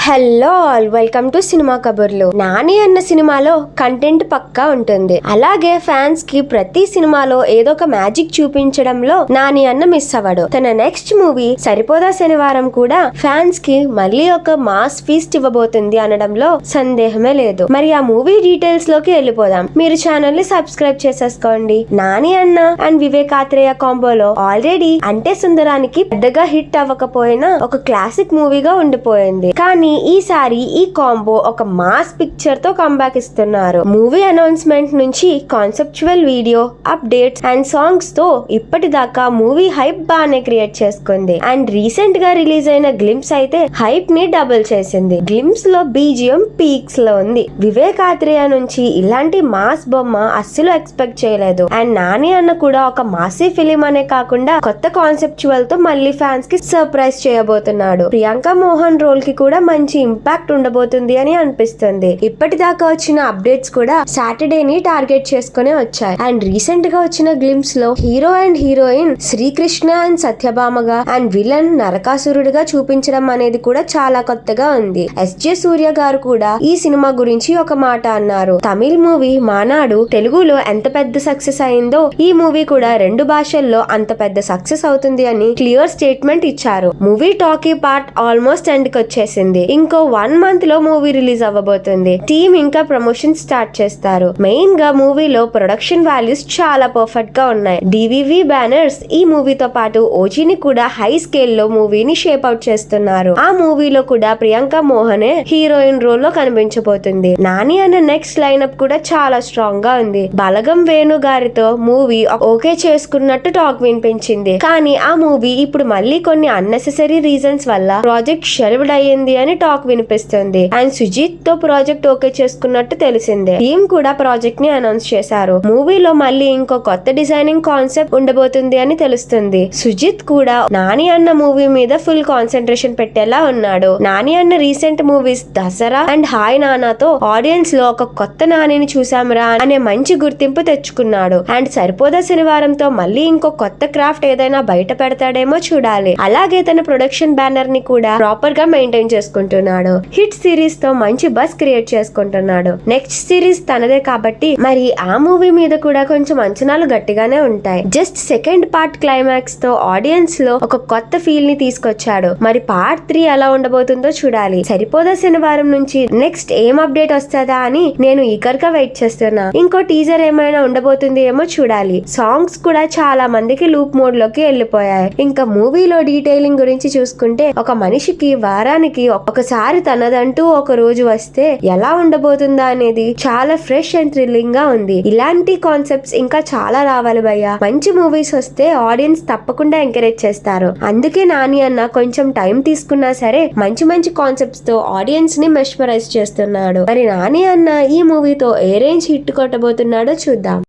Hello all, welcome to cinema కబుర్లు. నాని అన్న సినిమాలో కంటెంట్ పక్కా ఉంటుంది. అలాగే ఫ్యాన్స్ కి ప్రతి సినిమాలో ఏదో ఒక మ్యాజిక్ చూపించడంలో నాని అన్న మిస్ అవ్వడు. తన నెక్స్ట్ మూవీ సరిపోదా శనివారం కూడా ఫ్యాన్స్ కి మళ్ళీ ఒక మాస్ ఫీస్ట్ ఇవ్వబోతుంది అనడంలో సందేహమే లేదు. మరి ఆ మూవీ డీటెయిల్స్ లోకి వెళ్ళిపోదాం. మీరు ఛానల్ ని సబ్స్క్రైబ్ చేసేసుకోండి. నాని అన్న అండ్ వివేక్ ఆత్రేయ కాంబోలో ఆల్రెడీ అంటే సుందరానికి పెద్దగా హిట్ అవ్వకపోయినా ఒక క్లాసిక్ మూవీగా ఉండిపోయింది. కానీ ఈసారి ఈ కాంబో ఒక మాస్ పిక్చర్ తో కంబ్యాక్ ఇస్తున్నారు. మూవీ అనౌన్స్మెంట్ నుంచి conceptual video, updates and songs తో ఇప్పటిదాకా మూవీ హైప్ బానే క్రియేట్ చేసుకుంది. అండ్ రీసెంట్ గా రిలీజ్ అయిన గ్లింప్స్ అయితే హైప్ ని డబుల్ చేసింది. గ్లింప్స్ లో బీజిఎం పీక్స్ లో ఉంది. వివేక్ ఆత్రేయ నుంచి ఇలాంటి మాస్ బొమ్మ అస్సలు ఎక్స్పెక్ట్ చేయలేదు. అండ్ నాని అన్న కూడా ఒక మాసీ ఫిలిం అనే కాకుండా కొత్త కాన్సెప్చువల్ తో మళ్ళీ ఫ్యాన్స్ కి సర్ప్రైజ్ చేయబోతున్నాడు. ప్రియాంక మోహన్ రోల్ కి కూడా మంచి ఇంపాక్ట్ ఉండబోతుంది అని అనిపిస్తుంది. ఇప్పటిదాకా వచ్చిన అప్డేట్స్ కూడా సాటర్డేని టార్గెట్ చేసుకునే వచ్చాయి. అండ్ రీసెంట్ గా వచ్చిన గ్లింప్స్ లో hero and heroine Srikrishna and సత్యభామగా అండ్ విలన్ నరకాసురుడిగా చూపించడం అనేది కూడా చాలా కొత్తగా ఉంది. ఎస్జే సూర్య గారు కూడా ఈ సినిమా గురించి ఒక మాట అన్నారు. తమిళ్ మూవీ మానాడు తెలుగులో ఎంత పెద్ద సక్సెస్ అయిందో ఈ మూవీ కూడా 2 భాషల్లో అంత పెద్ద సక్సెస్ అవుతుంది అని క్లియర్ స్టేట్మెంట్ ఇచ్చారు. Movie talkie part almost end కి వచ్చేసింది. ఇంకో 1 మంత్ లో మూవీ రిలీజ్ అవ్వబోతుంది. టీమ్ ఇంకా ప్రమోషన్ స్టార్ట్ చేస్తారు. మెయిన్ గా మూవీలో ప్రొడక్షన్ వాల్యూస్ చాలా పర్ఫెక్ట్ గా ఉన్నాయి. డివివి బ్యానర్స్ ఈ మూవీతో పాటు ఓజీని కూడా హై స్కేల్ లో మూవీని షేప్ అవుట్ చేస్తున్నారు. ఆ మూవీలో కూడా ప్రియాంక మోహనే హీరోయిన్ రోల్ లో కనిపించబోతుంది. నాని అన్న నెక్స్ట్ లైనప్ కూడా చాలా స్ట్రాంగ్ గా ఉంది. బలగం వేణు గారితో మూవీ ఓకే చేసుకున్నట్టు టాక్ వినిపించింది. కానీ ఆ మూవీ ఇప్పుడు మళ్ళీ కొన్ని అన్నెసెసరీ రీజన్స్ వల్ల ప్రాజెక్ట్ షెల్వ్డ్ అయ్యింది అని టాక్ వినిపిస్తుంది. అండ్ సుజిత్ తో ప్రాజెక్ట్ ఓకే చేసుకున్నట్టు తెలిసిందే. టీమ్ కూడా ప్రాజెక్ట్ ని అనౌన్స్ చేశారు. మూవీలో మళ్ళీ ఇంకో కొత్త డిజైనింగ్ కాన్సెప్ట్ ఉండబోతుంది అని తెలుస్తుంది. సుజిత్ కూడా నాని అన్న మూవీ మీద ఫుల్ కాన్సన్ట్రేషన్ పెట్టేలా ఉన్నాడు. నాని అన్న recent movies Dasara and hi నానాతో ఆడియన్స్ లో ఒక కొత్త నానిని చూసాంరా అనే మంచి గుర్తింపు తెచ్చుకున్నాడు. అండ్ సరిపోదా శనివారంతో మళ్ళీ ఇంకో కొత్త క్రాఫ్ట్ ఏదైనా బయట పెడతాడేమో చూడాలి. అలాగే తన ప్రొడక్షన్ బ్యానర్ ని కూడా ప్రాపర్ గా మెయింటైన్ చేసుకుంటున్నాడు. హిట్ సిరీస్ తో మంచి బస్ క్రియేట్ చేసుకుంటున్నాడు. నెక్స్ట్ సిరీస్ తనదే కాబట్టి మరి ఆ మూవీ మీద కూడా కొంచెం అంచనాలు గట్టిగానే ఉంటాయి. జస్ట్ సెకండ్ పార్ట్ క్లైమాక్స్ తో ఆడియన్స్ లో ఒక కొత్త ఫీల్ ని తీసుకొచ్చాడు. మరి పార్ట్ 3 ఎలా ఉండబోతుందో చూడాలి. సరిపోదా శనివారం నుంచి నెక్స్ట్ ఏం అప్డేట్ వస్తుందా అని నేను ఈగర్ గా వెయిట్ చేస్తున్నా. ఇంకో టీజర్ ఏమైనా ఉండబోతుంది ఏమో చూడాలి. సాంగ్స్ కూడా చాలా మందికి లూప్ మోడ్ లోకి వెళ్ళిపోయాయి. ఇంకా మూవీలో డీటెయిలింగ్ గురించి చూసుకుంటే ఒక మనిషికి వారానికి ఒకసారి తనదంటూ ఒక రోజు వస్తే ఎలా ఉండబోతుందా అనేది చాలా ఫ్రెష్ అండ్ థ్రిల్లింగ్ గా ఉంది. ఇలాంటి కాన్సెప్ట్స్ ఇంకా చాలా రావాలి భయ్యా. మంచి మూవీస్ వస్తే ఆడియన్స్ తప్పకుండా ఎంకరేజ్ చేస్తారు. అందుకే నాని అన్న కొంచెం టైం తీసుకున్నా సరే మంచి మంచి కాన్సెప్ట్స్ తో ఆడియన్స్ ని మెస్మరైజ్ చేస్తున్నాడు. మరి నాని అన్న ఈ మూవీతో ఏ రేంజ్ హిట్ కొట్టబోతున్నాడో చూద్దాం.